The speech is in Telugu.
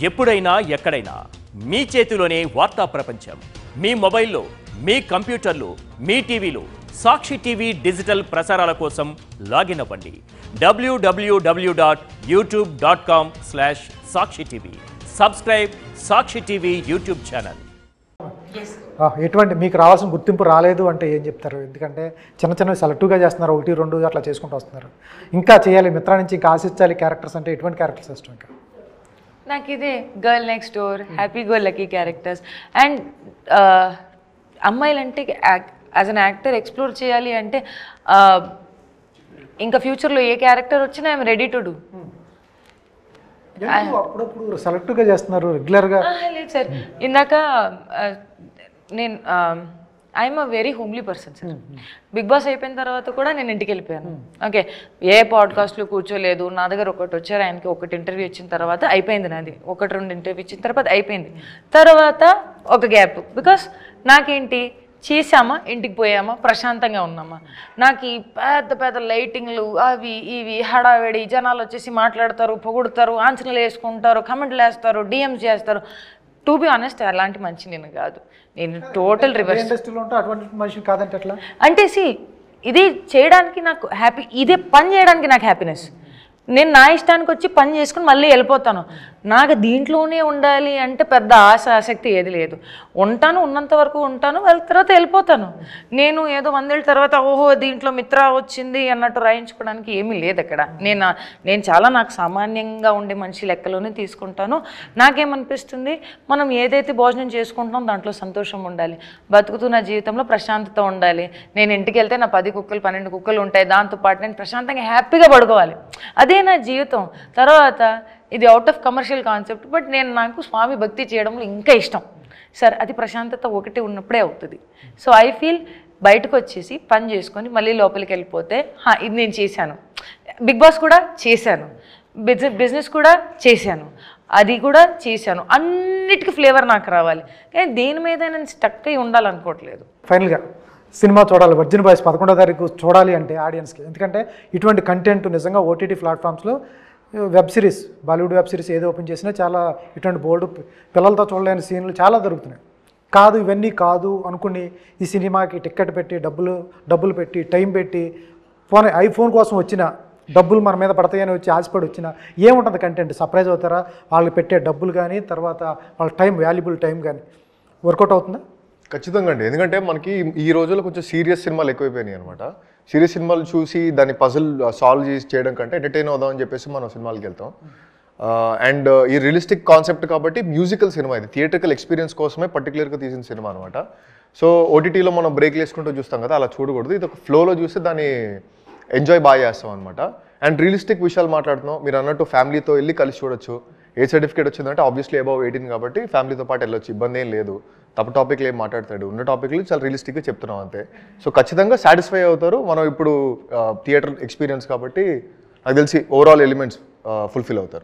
ఎప్పుడైనా ఎక్కడైనా మీ చేతిలోనే వార్తా ప్రపంచం. మీ మొబైల్లో, మీ కంప్యూటర్లో, మీ టీవీలో సాక్షి టీవీ డిజిటల్ ప్రసారాల కోసం లాగిన్ అవ్వండి. www.youtube.com/సాక్షి టీవీ. సబ్స్క్రైబ్ సాక్షి టీవీ యూట్యూబ్ ఛానల్. ఎటువంటి మీకు రావాల్సిన గుర్తింపు రాలేదు అంటే ఏం చెప్తారు? ఎందుకంటే చిన్న చిన్న సెలెక్టివ్గా చేస్తున్నారు, 1-2 అట్లా చేసుకుంటూ వస్తున్నారు. ఇంకా చేయాలి, మిత్రా నుంచి ఇంకా ఆశించాలి క్యారెక్టర్స్ అంటే ఎటువంటి క్యారెక్టర్స్ ఇష్టం? ఇంకా నాకు ఇదే girl next door, happy go lucky characters. And అమ్మాయిలంటే యాజ్ అన్ యాక్టర్ ఎక్స్ప్లోర్ చేయాలి అంటే ఇంకా ఫ్యూచర్లో ఏ క్యారెక్టర్ వచ్చినా ఐఎమ్ రెడీ టు డూ. అప్పుడప్పుడు సెలెక్టివ్గా చేస్తున్నారు రెగ్యులర్గా? లేదు సార్, ఇందాక నేను I'm a very homely person sir. Bigg Boss అయిపోయిన తర్వాత కూడా నేను ఇంటికి వెళ్ళిపోయాను. ఓకే, ఏ పాడ్కాస్ట్లో కూర్చోలేదు. నా దగ్గర ఒకటి వచ్చారు, ఆయనకి ఒకటి ఇంటర్వ్యూ ఇచ్చిన తర్వాత అయిపోయింది నాది. 1-2 ఇంటర్వ్యూ ఇచ్చిన తర్వాత అయిపోయింది. తర్వాత ఒక గ్యాప్. బికాస్ నాకేంటి, చేసామా, ఇంటికి పోయామా, ప్రశాంతంగా ఉన్నామా. నాకు ఈ పెద్ద పెద్ద లైటింగ్లు అవి ఇవి హడావిడి, జనాలు వచ్చేసి మాట్లాడతారు, పొగుడుతారు, ఆంచనలు వేసుకుంటారు, కమెంట్లు వేస్తారు, డిఎంస్ చేస్తారు. టు బి ఆనెస్ట్ అలాంటి మంచి నేను కాదు. నేను టోటల్ రివర్స్. ఇండస్ట్రీలో ఉంటే అటువంటి మనిషి కాదంటే ఎట్లా అంటే ఇది చేయడానికి నాకు హ్యాపీ, ఇదే పని చేయడానికి నాకు హ్యాపీనెస్. నేను నా ఇష్టానికి వచ్చి పని చేసుకుని మళ్ళీ వెళ్ళిపోతాను. నాకు దీంట్లోనే ఉండాలి అంటే పెద్ద ఆసక్తి ఏది లేదు. ఉంటాను, ఉన్నంత వరకు ఉంటాను, తర్వాత వెళ్ళిపోతాను. నేను ఏదో 100 ఏళ్ళ తర్వాత ఓహో దీంట్లో మిత్ర వచ్చింది అన్నట్టు రాయించుకోవడానికి ఏమీ లేదు అక్కడ. నేను చాలా నాకు సామాన్యంగా ఉండే మనిషి లెక్కలోనే తీసుకుంటాను. నాకేమనిపిస్తుంది, మనం ఏదైతే భోజనం చేసుకుంటున్నాం దాంట్లో సంతోషం ఉండాలి, బతుకుతున్న జీవితంలో ప్రశాంతత ఉండాలి. నేను ఇంటికి వెళ్తే నా 10 కుక్కలు 12 కుక్కలు ఉంటాయి, దాంతోపాటు నేను ప్రశాంతంగా హ్యాపీగా పడుకోవాలి. అదే నా జీవితం. తర్వాత ఇది out of commercial concept, but నాకు స్వామి భక్తి చేయడంలో ఇంకా ఇష్టం సార్. అది ప్రశాంతత ఒకటి ఉన్నప్పుడే అవుతుంది. సో ఐ ఫీల్ బయటకు వచ్చేసి పని చేసుకొని మళ్ళీ లోపలికి వెళ్ళిపోతే ఇది నేను చేశాను. బిగ్ బాస్ కూడా చేశాను, బిజినెస్ కూడా చేశాను, అది కూడా చేశాను. అన్నిటికీ ఫ్లేవర్ నాకు రావాలి, కానీ దేని మీద నేను స్టక్ అయి ఉండాలనుకోవట్లేదు. ఫైనల్గా సినిమా చూడాలి, వర్జిన్ బాయ్స్ 11వ తారీఖు చూడాలి అంటే ఆడియన్స్కి. ఎందుకంటే ఇటువంటి కంటెంట్ నిజంగా ఓటీటీ ప్లాట్ఫామ్స్లో web series, Bollywood web series ఏది ఓపెన్ చేసినా చాలా ఇటువంటి బోల్డ్ పిల్లలతో చూడలేని సీన్లు చాలా దొరుకుతున్నాయి. కాదు ఇవన్నీ కాదు అనుకుని ఈ సినిమాకి టికెట్ పెట్టి డబ్బులు పెట్టి టైం పెట్టి ఐఫోన్ కోసం వచ్చిన డబ్బులు మన మీద పడతాయని వచ్చి ఆశపడి వచ్చిన ఏముంటుంది కంటెంట్? సర్ప్రైజ్ అవుతారా? వాళ్ళు పెట్టే డబ్బులు కానీ తర్వాత వాళ్ళ టైం, వాల్యుబుల్ టైం కానీ వర్కౌట్ అవుతుందా? ఖచ్చితంగా అండి. ఎందుకంటే మనకి ఈ రోజుల్లో కొంచెం సీరియస్ సినిమాలు ఎక్కువైపోయినాయి అనమాట. సీరియస్ సినిమాలు చూసి దాన్ని పజిల్ సాల్వ్ చేయడం కంటే ఎంటర్టైన్ అవుదాం అని చెప్పేసి మనం సినిమాలకి వెళ్తాం. అండ్ ఈ రియలిస్టిక్ కాన్సెప్ట్ కాబట్టి మ్యూజికల్ సినిమా, ఇది థియేట్రికల్ ఎక్స్పీరియన్స్ కోసమే పర్టికులర్గా తీసిన సినిమా అనమాట. సో ఓటీటీలో మనం బ్రేక్లు వేసుకుంటూ చూస్తాం కదా, అలా చూడకూడదు. ఇది ఒక ఫ్లోలో చూస్తే దాన్ని ఎంజాయ్ బాగా చేస్తాం అనమాట. అండ్ రియలిస్టిక్ విషయాలు మాట్లాడుతున్నాం. మీరు అన్నట్టు ఫ్యామిలీతో వెళ్ళి కలిసి చూడొచ్చు. ఏ సర్టిఫికేట్ వచ్చిందంటే ఆబ్వియస్లీ అబౌవ్ 18 కాబట్టి ఫ్యామిలీతో పాటు వెళ్ళొచ్చు, ఇబ్బంది ఏం లేదు. తప్పు టాపిక్లు ఏం మాట్లాడతాడు, ఉన్న టాపిక్లు చాలా రియలిస్టిక్గా చెప్తున్నాం అంతే. సో ఖచ్చితంగా సాటిస్ఫై అవుతారు. మనం ఇప్పుడు థియేటర్ ఎక్స్పీరియన్స్ కాబట్టి నాకు తెలిసి ఓవరాల్ ఎలిమెంట్స్ ఫుల్ఫిల్ అవుతారు.